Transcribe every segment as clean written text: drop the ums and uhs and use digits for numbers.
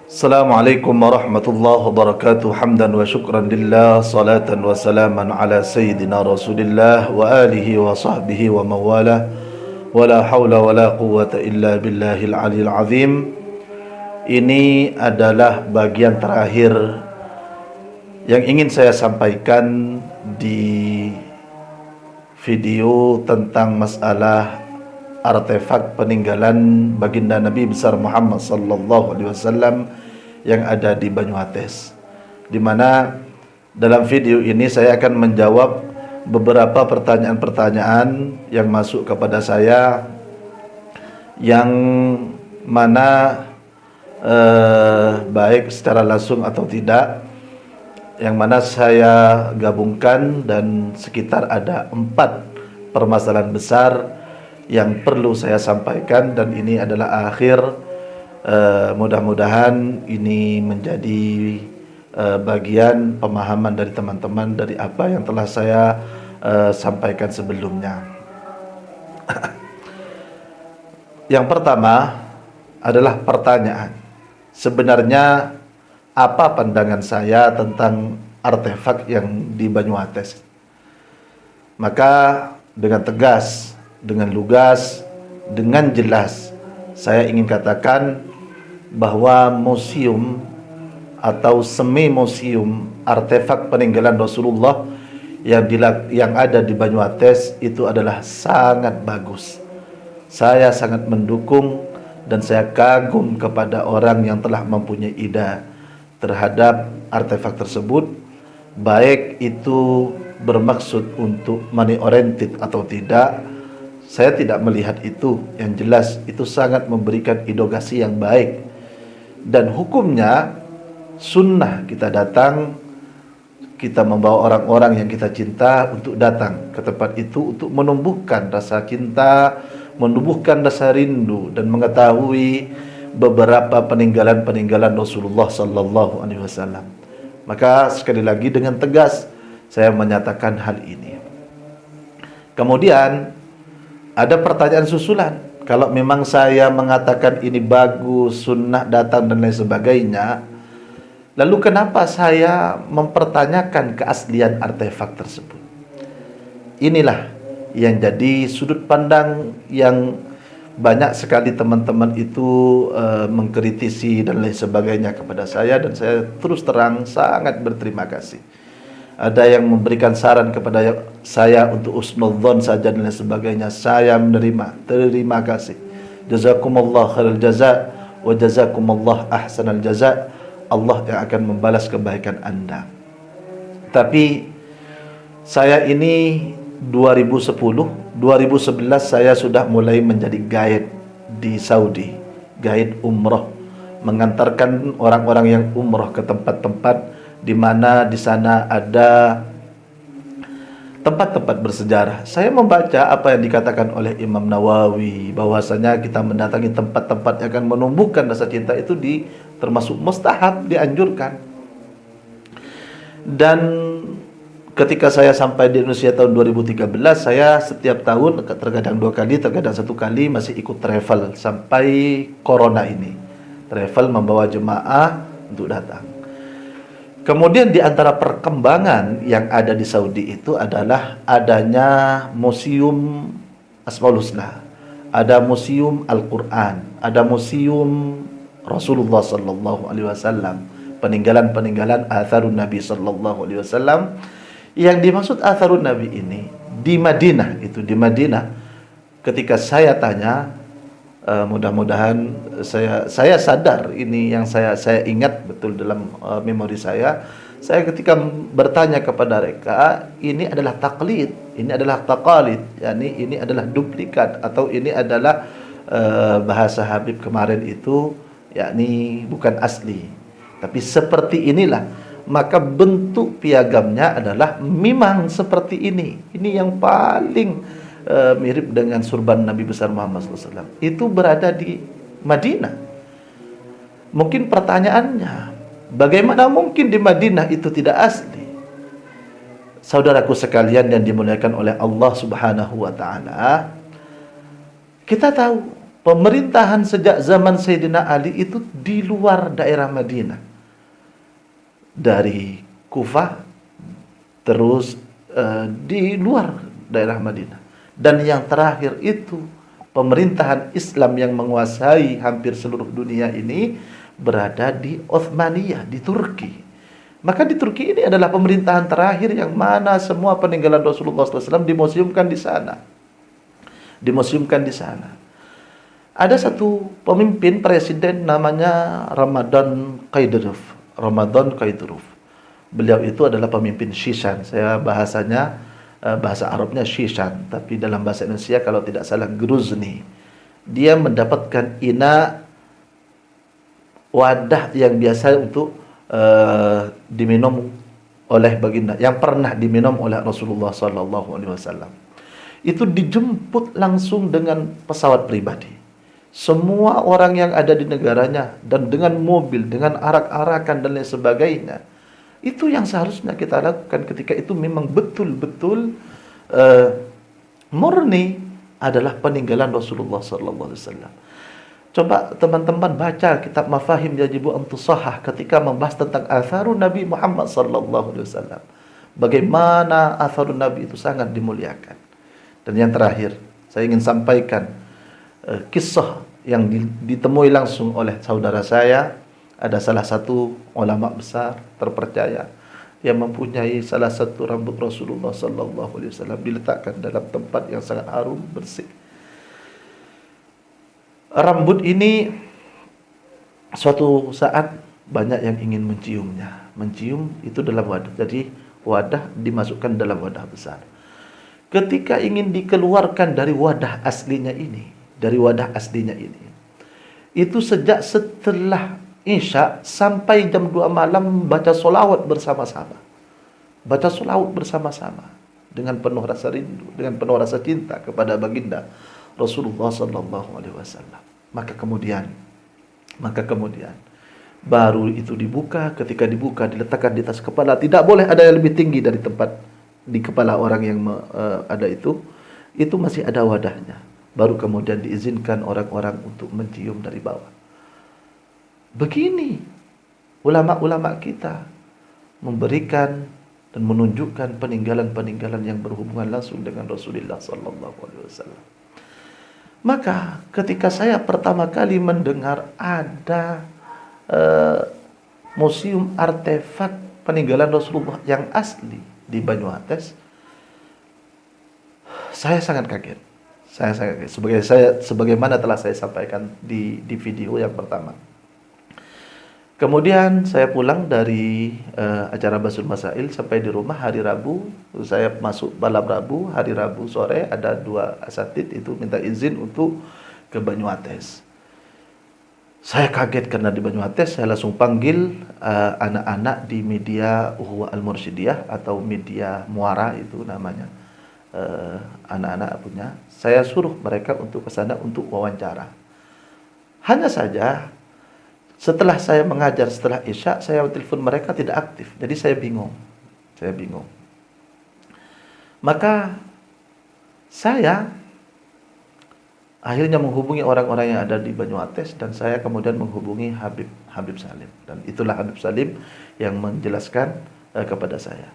Assalamualaikum warahmatullahi wabarakatuh. Hamdan wa syukran lillah, salatan wa salaman ala sayyidina Rasulillah wa alihi wa sahbihi wa mawalah. Wa la hawla wa la quwwata illa billahil aliyil azim. Ini adalah bagian terakhir yang ingin saya sampaikan di video tentang masalah artefak peninggalan baginda Nabi besar Muhammad sallallahu alaihi wasallam yang ada di Banyuates, di mana dalam video ini saya akan menjawab beberapa pertanyaan-pertanyaan yang masuk kepada saya, yang mana baik secara langsung atau tidak, yang mana saya gabungkan, dan sekitar ada 4 permasalahan besar yang perlu saya sampaikan, dan ini adalah akhir. Mudah-mudahan ini menjadi bagian pemahaman dari teman-teman dari apa yang telah saya sampaikan sebelumnya. Yang pertama adalah pertanyaan, sebenarnya apa pandangan saya tentang artefak yang di Banyuates? Maka dengan tegas, dengan lugas, dengan jelas, saya ingin katakan bahwa museum atau semi museum artefak peninggalan Rasulullah yang ada di Banyuates itu adalah sangat bagus. Saya sangat mendukung dan saya kagum kepada orang yang telah mempunyai ide terhadap artefak tersebut, baik itu bermaksud untuk money oriented atau tidak. Saya tidak melihat itu. Yang jelas itu sangat memberikan edukasi yang baik, dan hukumnya sunnah kita datang, kita membawa orang-orang yang kita cinta untuk datang ke tempat itu untuk menumbuhkan rasa cinta, menumbuhkan rasa rindu, dan mengetahui beberapa peninggalan-peninggalan Rasulullah sallallahu alaihi wasallam. Maka sekali lagi dengan tegas saya menyatakan hal ini. Kemudian ada pertanyaan susulan. Kalau memang saya mengatakan ini bagus, sunnah datang dan lain sebagainya, lalu kenapa saya mempertanyakan keaslian artefak tersebut? Inilah yang jadi sudut pandang yang banyak sekali teman-teman itu mengkritisi dan lain sebagainya kepada saya, dan saya terus terang sangat berterima kasih. Ada yang memberikan saran kepada saya untuk husnudzon saja dan lain sebagainya. Saya menerima. Terima kasih. Jazakumullah khairal jaza wa jazakumullah ahsanal jaza. Allah yang akan membalas kebaikan Anda. Tapi saya ini 2010, 2011 saya sudah mulai menjadi guide di Saudi, guide umrah, mengantarkan orang-orang yang umrah ke tempat-tempat di mana di sana ada tempat-tempat bersejarah. Saya membaca apa yang dikatakan oleh Imam Nawawi, bahwasanya kita mendatangi tempat-tempat yang akan menumbuhkan rasa cinta itu termasuk mustahab, dianjurkan. Dan ketika saya sampai di Indonesia tahun 2013, saya setiap tahun, terkadang 2 kali, terkadang 1 kali, masih ikut travel sampai corona ini. Travel membawa jemaah untuk datang. Kemudian di antara perkembangan yang ada di Saudi itu adalah adanya museum Asmaul Husna, ada museum Al-Quran, ada museum Rasulullah sallallahu alaihi wasallam, peninggalan-peninggalan atharun Nabi sallallahu alaihi wasallam. Yang dimaksud atharun Nabi ini di Madinah, itu di Madinah. Ketika saya tanya, mudah-mudahan saya sadar ini yang saya ingat betul dalam memori saya ketika bertanya kepada mereka, ini adalah taklid, ini adalah taqalid, yakni ini adalah duplikat, atau ini adalah bahasa Habib kemarin itu, yakni bukan asli. Tapi seperti inilah, maka bentuk piagamnya adalah memang seperti ini. Ini yang paling mirip dengan surban Nabi besar Muhammad SAW. Itu berada di Madinah. Mungkin pertanyaannya, bagaimana mungkin di Madinah itu tidak asli? Saudaraku sekalian yang dimuliakan oleh Allah Subhanahu wa taala, kita tahu pemerintahan sejak zaman Sayyidina Ali itu di luar daerah Madinah. Dari Kufah terus di luar daerah Madinah. Dan yang terakhir itu pemerintahan Islam yang menguasai hampir seluruh dunia ini berada di Utsmaniyah, di Turki. Maka di Turki ini adalah pemerintahan terakhir yang mana semua peninggalan Rasulullah SAW dimuseumkan di sana. Dimuseumkan di sana. Ada satu pemimpin presiden namanya Ramadan Kaydurov. Ramadan Kaydurov. Beliau itu adalah pemimpin Shishan. Saya bahasanya bahasa Arabnya Shishan, tapi dalam bahasa Indonesia kalau tidak salah Gruzny. Dia mendapatkan wadah yang biasa untuk diminum oleh baginda, yang pernah diminum oleh Rasulullah SAW. Itu dijemput langsung dengan pesawat pribadi. Semua orang yang ada di negaranya dan dengan mobil, dengan arak-arakan dan lain sebagainya. Itu yang seharusnya kita lakukan ketika itu memang betul-betul murni adalah peninggalan Rasulullah SAW. Coba teman-teman baca kitab Mafahim Yajibu an Tusahhah ketika membahas tentang atharun Nabi Muhammad SAW. Bagaimana atharun Nabi itu sangat dimuliakan. Dan yang terakhir, saya ingin sampaikan kisah yang ditemui langsung oleh saudara saya. Ada salah satu ulama besar terpercaya yang mempunyai salah satu rambut Rasulullah SAW diletakkan dalam tempat yang sangat harum, bersih. Rambut ini suatu saat banyak yang ingin menciumnya. Mencium itu dalam wadah. Jadi wadah dimasukkan dalam wadah besar. Ketika ingin dikeluarkan dari wadah aslinya ini, itu sejak setelah Isya sampai jam 2 malam baca solawat bersama-sama. Baca solawat bersama-sama dengan penuh rasa rindu, dengan penuh rasa cinta kepada baginda Rasulullah SAW. Maka kemudian baru itu dibuka. Ketika dibuka diletakkan di atas kepala. Tidak boleh ada yang lebih tinggi dari tempat di kepala orang yang ada itu. Itu masih ada wadahnya. Baru kemudian diizinkan orang-orang untuk mencium dari bawah. Begini ulama-ulama kita memberikan dan menunjukkan peninggalan-peninggalan yang berhubungan langsung dengan Rasulullah SAW. Maka ketika saya pertama kali mendengar ada museum artefak peninggalan Rasulullah yang asli di Banyuates, saya sangat kaget. Sebagaimana telah saya sampaikan di video yang pertama. Kemudian saya pulang dari acara Basul Masail sampai di rumah hari Rabu. Saya masuk malam Rabu, hari Rabu sore ada 2 asatid itu minta izin untuk ke Banyuates. Saya kaget karena di Banyuates saya langsung panggil anak-anak di media Uhwah Al-Mursyidiyah atau media Muara itu namanya. Anak-anak punya. Saya suruh mereka untuk ke sana untuk wawancara. Hanya saja setelah saya mengajar setelah Isya, saya telepon mereka tidak aktif. Jadi saya bingung. Maka saya akhirnya menghubungi orang-orang yang ada di Banyuates dan saya kemudian menghubungi Habib Salim. Dan itulah Habib Salim yang menjelaskan kepada saya.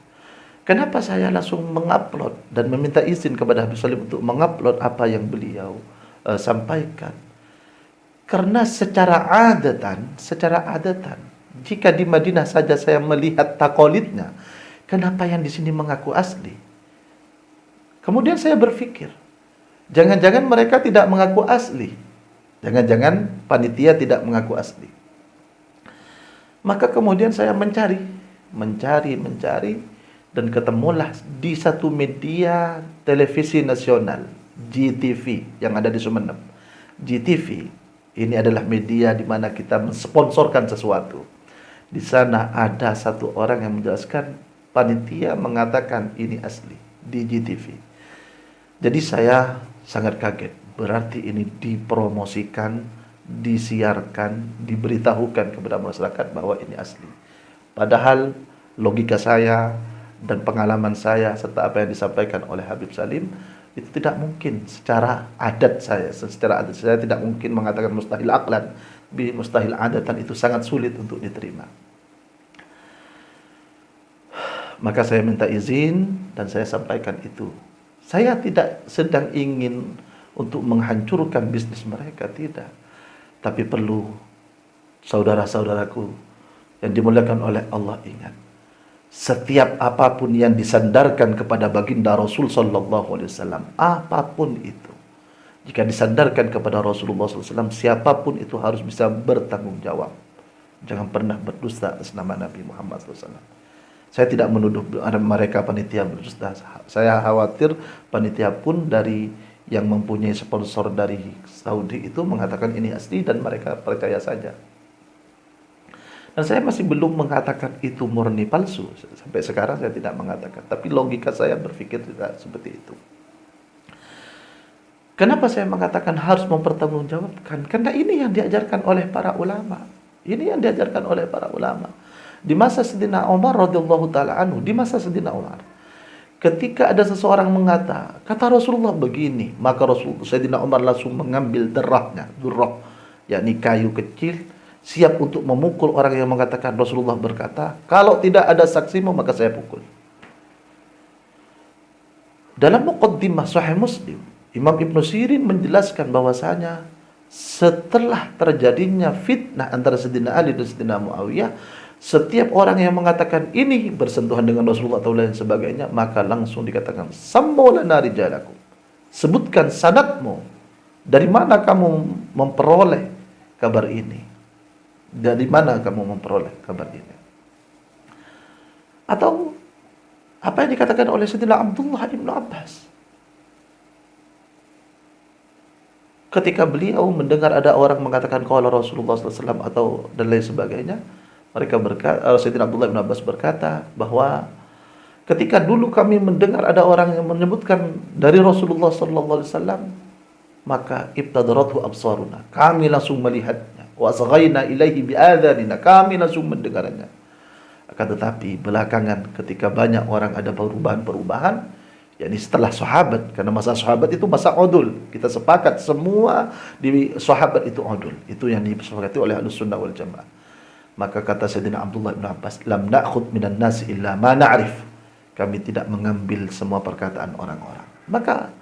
Kenapa saya langsung mengupload dan meminta izin kepada Habib Salim untuk mengupload apa yang beliau sampaikan? Karena secara adatan, jika di Madinah saja saya melihat takolidnya, kenapa yang di sini mengaku asli? Kemudian saya berpikir, jangan-jangan mereka tidak mengaku asli. Jangan-jangan panitia tidak mengaku asli. Maka kemudian saya mencari, dan ketemulah di satu media televisi nasional, GTV, yang ada di Sumeneb. GTV ini adalah media di mana kita mensponsorkan sesuatu. Di sana ada satu orang yang menjelaskan, panitia mengatakan ini asli di GTV. Jadi saya sangat kaget. Berarti ini dipromosikan, disiarkan, diberitahukan kepada masyarakat bahwa ini asli. Padahal logika saya dan pengalaman saya serta apa yang disampaikan oleh Habib Salim Itu tidak mungkin secara adat saya. Secara adat saya tidak mungkin mengatakan mustahil aqlan, bi mustahil adatan, itu sangat sulit untuk diterima. Maka saya minta izin dan saya sampaikan itu. Saya tidak sedang ingin untuk menghancurkan bisnis mereka, tidak. Tapi perlu saudara-saudaraku yang dimuliakan oleh Allah ingat, setiap apapun yang disandarkan kepada baginda Rasul sallallahu alaihi wasallam, apapun itu, jika disandarkan kepada Rasulullah SAW, siapapun itu harus bisa bertanggung jawab. Jangan pernah berdusta atas nama Nabi Muhammad SAW. Saya tidak menuduh mereka panitia berdusta. Saya khawatir panitia pun dari yang mempunyai sponsor dari Saudi itu mengatakan ini asli dan mereka percaya saja. Dan saya masih belum mengatakan itu murni palsu. Sampai sekarang saya tidak mengatakan. Tapi logika saya berpikir tidak seperti itu. Kenapa saya mengatakan harus mempertanggungjawabkan? Karena ini yang diajarkan oleh para ulama. Ini yang diajarkan oleh para ulama. Di masa Sayyidina Umar radhiyallahu taala anhu, di masa Sayyidina Umar, ketika ada seseorang kata Rasulullah begini, maka Sayyidina Umar langsung mengambil durrah, yakni kayu kecil, siap untuk memukul orang yang mengatakan Rasulullah berkata, kalau tidak ada saksimu maka saya pukul. Dalam muqaddimah Sahih Muslim, Imam Ibn Sirin menjelaskan bahwasanya setelah terjadinya fitnah antara Sayyidina Ali dan Sayyidina Muawiyah, setiap orang yang mengatakan ini bersentuhan dengan Rasulullah atau lain sebagainya, maka langsung dikatakan sammulana rijalakum, sebutkan sanadmu, dari mana kamu memperoleh kabar ini. Dari mana kamu memperoleh kabar ini? Atau apa yang dikatakan oleh Sayyidina Abdullah ibn Abbas ketika beliau mendengar ada orang mengatakan qala Rasulullah SAW atau dan lain sebagainya, mereka berkata, Sayyidina Abdullah ibn Abbas berkata bahwa ketika dulu kami mendengar ada orang yang menyebutkan dari Rasulullah SAW, maka ibtadarathu absaruna, kami langsung melihatnya, wa asghayna ilaihi bi'adhanina, kami langsung mendengarnya. Akan tetapi belakangan ketika banyak orang ada perubahan-perubahan, yakni setelah sahabat, karena masa sahabat itu masa udul, kita sepakat semua di sahabat itu udul, itu yang disepakati oleh Ahlus Sunnah wal Jamaah. Maka kata Sayyidina Abdullah bin Abbas, lam na'khud minan nas illa ma na'rif, kami tidak mengambil semua perkataan orang-orang. Maka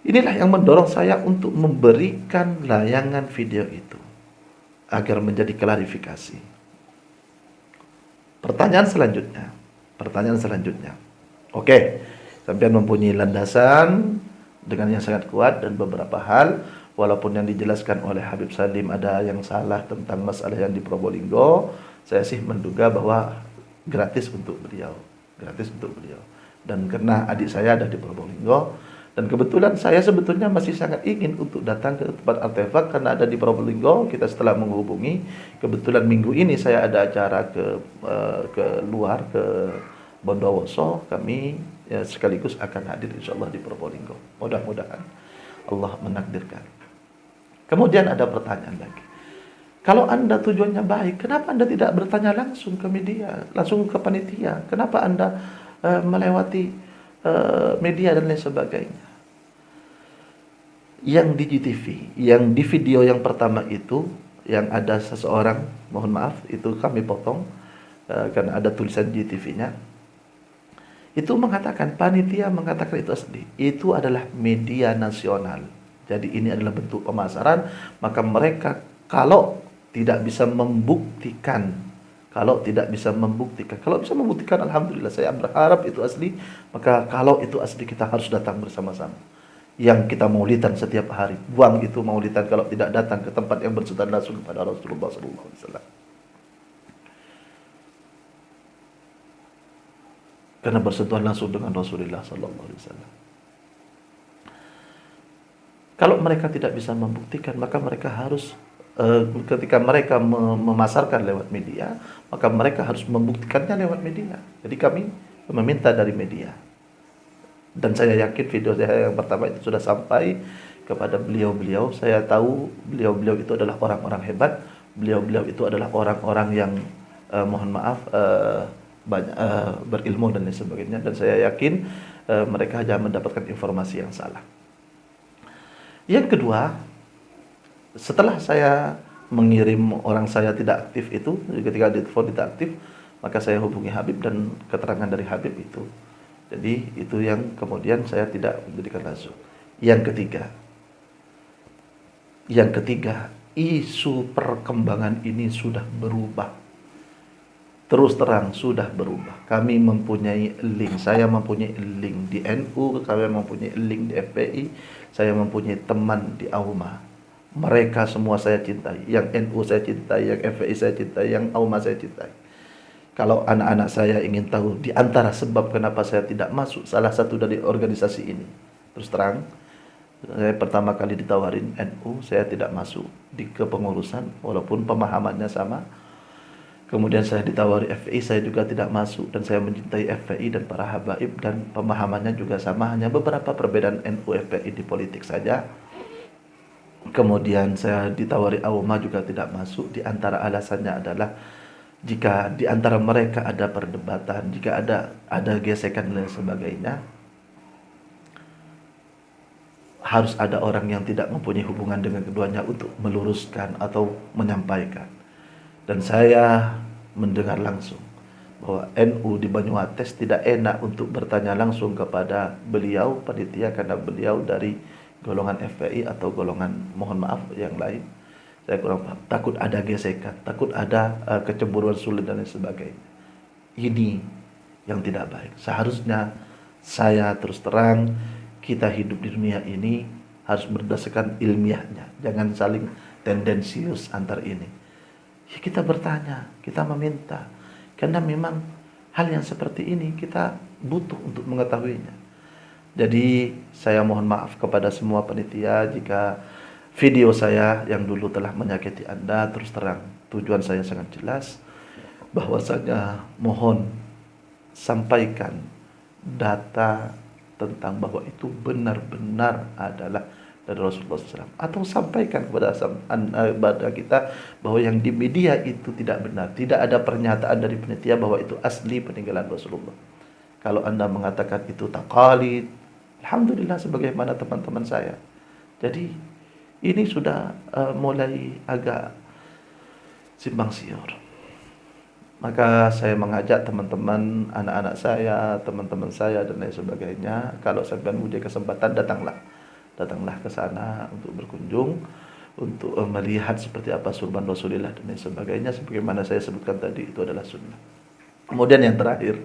inilah yang mendorong saya untuk memberikan layangan video itu agar menjadi klarifikasi. Pertanyaan selanjutnya. Oke, sampean mempunyai landasan dengan yang sangat kuat dan beberapa hal, walaupun yang dijelaskan oleh Habib Salim ada yang salah tentang masalah yang di Probolinggo, saya sih menduga bahwa gratis untuk beliau. Dan karena adik saya ada di Probolinggo, dan kebetulan saya sebetulnya masih sangat ingin untuk datang ke tempat artefak karena ada di Probolinggo. Kita setelah menghubungi, kebetulan minggu ini saya ada acara ke luar, ke Bondowoso, kami ya, sekaligus akan hadir insyaallah di Probolinggo. Mudah-mudahan Allah menakdirkan. Kemudian ada pertanyaan lagi. Kalau Anda tujuannya baik, kenapa Anda tidak bertanya langsung ke media, langsung ke panitia? Kenapa Anda melewati media dan lain sebagainya? Yang di GTV, yang di video yang pertama itu, yang ada seseorang, mohon maaf, itu kami potong karena ada tulisan GTV-nya. Itu mengatakan, panitia mengatakan itu asli. Itu adalah media nasional. Jadi ini adalah bentuk pemasaran, maka mereka kalau tidak bisa membuktikan, kalau bisa membuktikan, alhamdulillah, saya berharap itu asli. Maka kalau itu asli, kita harus datang bersama-sama. Yang kita maulidan setiap hari, buang itu maulidan kalau tidak datang ke tempat yang bersentuhan langsung kepada Rasulullah SAW. Karena bersentuhan langsung dengan Rasulullah SAW. Kalau mereka tidak bisa membuktikan, maka mereka harus ketika mereka memasarkan lewat media, maka mereka harus membuktikannya lewat media. Jadi kami meminta dari media. Dan saya yakin video saya yang pertama itu sudah sampai kepada beliau-beliau. Saya tahu beliau-beliau itu adalah orang-orang hebat. Beliau-beliau itu adalah orang-orang yang mohon maaf banyak berilmu dan lain sebagainya, dan saya yakin mereka hanya mendapatkan informasi yang salah. Yang kedua, setelah saya mengirim orang saya tidak aktif itu, ketika di telepon tidak aktif, maka saya hubungi Habib dan keterangan dari Habib itu. Jadi itu yang kemudian saya tidak menjadikan langsung. Yang ketiga, isu perkembangan ini sudah berubah. Terus terang sudah berubah. Kami mempunyai link, saya mempunyai link di NU, kami mempunyai link di FPI, saya mempunyai teman di AUMA. Mereka semua saya cintai. Yang NU saya cintai, yang FPI saya cintai, yang AUMA saya cintai. Kalau anak-anak saya ingin tahu di antara sebab kenapa saya tidak masuk salah satu dari organisasi ini, terus terang, saya pertama kali ditawarin NU, saya tidak masuk di kepengurusan walaupun pemahamannya sama. Kemudian saya ditawari FPI, saya juga tidak masuk, dan saya mencintai FPI dan para habaib dan pemahamannya juga sama, hanya beberapa perbedaan NU FPI di politik saja. Kemudian saya ditawari AUMA, juga tidak masuk. Di antara alasannya adalah jika di antara mereka ada perdebatan, jika ada gesekan dan lain sebagainya, harus ada orang yang tidak mempunyai hubungan dengan keduanya untuk meluruskan atau menyampaikan. Dan saya mendengar langsung bahwa NU di Banyuates tidak enak untuk bertanya langsung kepada beliau panitia, karena beliau dari golongan FPI atau golongan, mohon maaf, yang lain. Saya kurang paham. Takut ada gesekan, takut ada kecemburuan sulit dan lain sebagainya. Ini yang tidak baik. Seharusnya saya terus terang, kita hidup di dunia ini harus berdasarkan ilmiahnya, jangan saling tendensius antar ini. Ya, kita bertanya, kita meminta, karena memang hal yang seperti ini kita butuh untuk mengetahuinya. Jadi saya mohon maaf kepada semua panitia jika video saya yang dulu telah menyakiti Anda. Terus terang, tujuan saya sangat jelas, bahwasanya mohon sampaikan data tentang bahwa itu benar-benar adalah dari Rasulullah SAW, atau sampaikan kepada kita bahwa yang di media itu tidak benar, tidak ada pernyataan dari panitia bahwa itu asli peninggalan Rasulullah. Kalau Anda mengatakan itu taqalid, alhamdulillah sebagaimana teman-teman saya. Jadi ini sudah mulai agak simpang siur. Maka saya mengajak teman-teman, anak-anak saya, teman-teman saya dan lain sebagainya, kalau sampean punya kesempatan, datanglah ke sana untuk berkunjung, untuk melihat seperti apa surban Rasulullah dan lain sebagainya. Sebagaimana saya sebutkan tadi, itu adalah sunnah. Kemudian yang terakhir,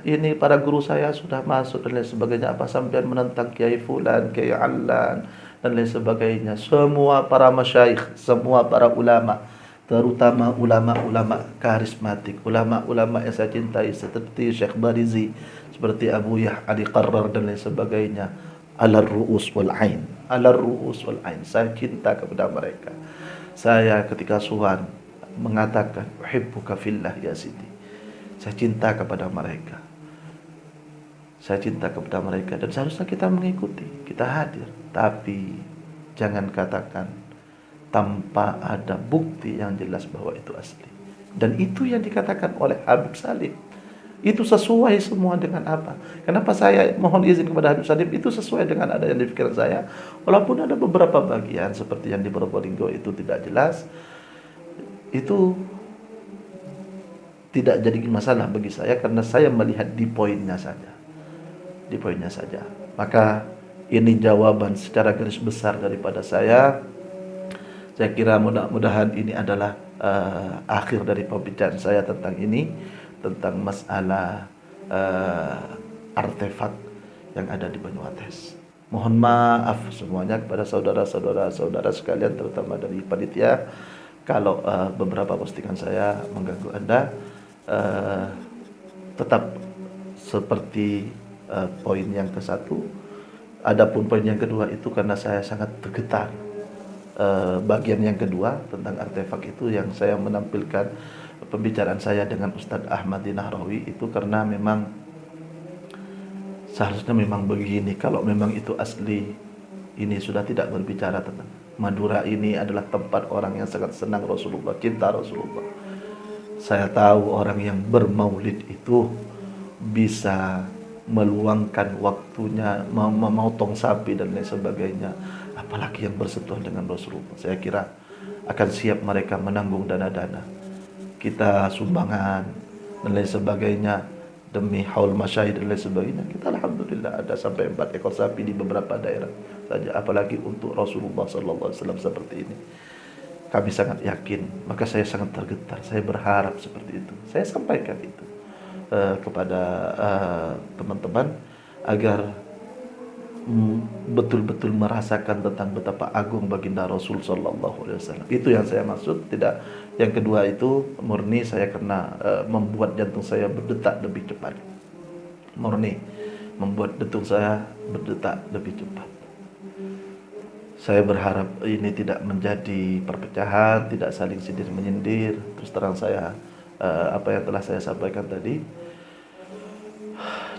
ini para guru saya sudah masuk dan lain sebagainya. Apa sampean menentang Kiai Fulan, Kiai Allan dan lain sebagainya. Semua para masyayikh, semua para ulama, terutama ulama-ulama karismatik, ulama-ulama yang saya cintai seperti Syekh Barizi, seperti Abu Yah Ali Qarrar dan lain sebagainya, alar ru'us wal ain, alar ru'us wal ain, saya cinta kepada mereka. Saya ketika suhan mengatakan uhibbuka fillah ya Siti, saya cinta kepada mereka, saya cinta kepada mereka, dan seharusnya kita mengikuti, kita hadir, tapi jangan katakan tanpa ada bukti yang jelas bahwa itu asli. Dan itu yang dikatakan oleh Habib Salim. Itu sesuai semua dengan apa? Kenapa saya mohon izin kepada Habib Salim? Itu sesuai dengan ada yang di pikiran saya. Walaupun ada beberapa bagian seperti yang di Probolinggo itu tidak jelas, itu tidak jadi masalah bagi saya, karena saya melihat di poinnya saja. Di poinnya saja. Maka ini jawaban secara garis besar daripada saya. Saya kira mudah-mudahan ini adalah akhir dari pembicaraan saya tentang ini, tentang masalah artefak yang ada di Banyuates. Mohon maaf semuanya kepada saudara-saudara sekalian, terutama dari panitia, kalau beberapa postingan saya mengganggu Anda. Tetap seperti poin yang ke-1. Adapun poin yang kedua itu karena saya sangat tergetar. Bagian yang kedua tentang artefak itu yang saya menampilkan pembicaraan saya dengan Ustadz Ahmad Nahrawi itu karena memang seharusnya memang begini. Kalau memang itu asli, ini sudah tidak berbicara tentang Madura. Ini adalah tempat orang yang sangat senang Rasulullah, cinta Rasulullah. Saya tahu orang yang bermaulid itu bisa meluangkan waktunya memotong sapi dan lain sebagainya, apalagi yang bersentuhan dengan Rasulullah. Saya kira akan siap mereka menanggung dana-dana kita, sumbangan dan lain sebagainya demi haul masyayikh dan lain sebagainya. Kita alhamdulillah ada sampai 4 ekor sapi di beberapa daerah saja, apalagi untuk Rasulullah sallallahu alaihi wasallam seperti ini. Kami sangat yakin, maka saya sangat tergetar. Saya berharap seperti itu. Saya sampaikan itu kepada teman-teman agar betul-betul merasakan tentang betapa agung baginda Rasul sallallahu alaihi wasallam. Itu yang saya maksud. Tidak, yang kedua itu murni saya kena membuat jantung saya berdetak lebih cepat. Murni membuat jantung saya berdetak lebih cepat. Saya berharap ini tidak menjadi perpecahan, tidak saling sindir menyindir. Terus terang saya apa yang telah saya sampaikan tadi,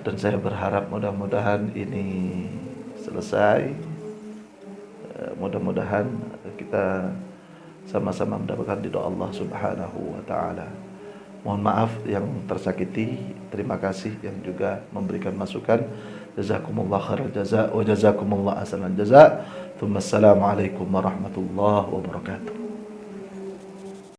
dan saya berharap mudah-mudahan ini selesai. Mudah-mudahan kita sama-sama mendapatkan ridha Allah Subhanahu wa taala. Mohon maaf yang tersakiti, terima kasih yang juga memberikan masukan. Jazakumullah khairal jaza wa jazakumullah ahsanal jaza. Assalamualaikum warahmatullahi wabarakatuh.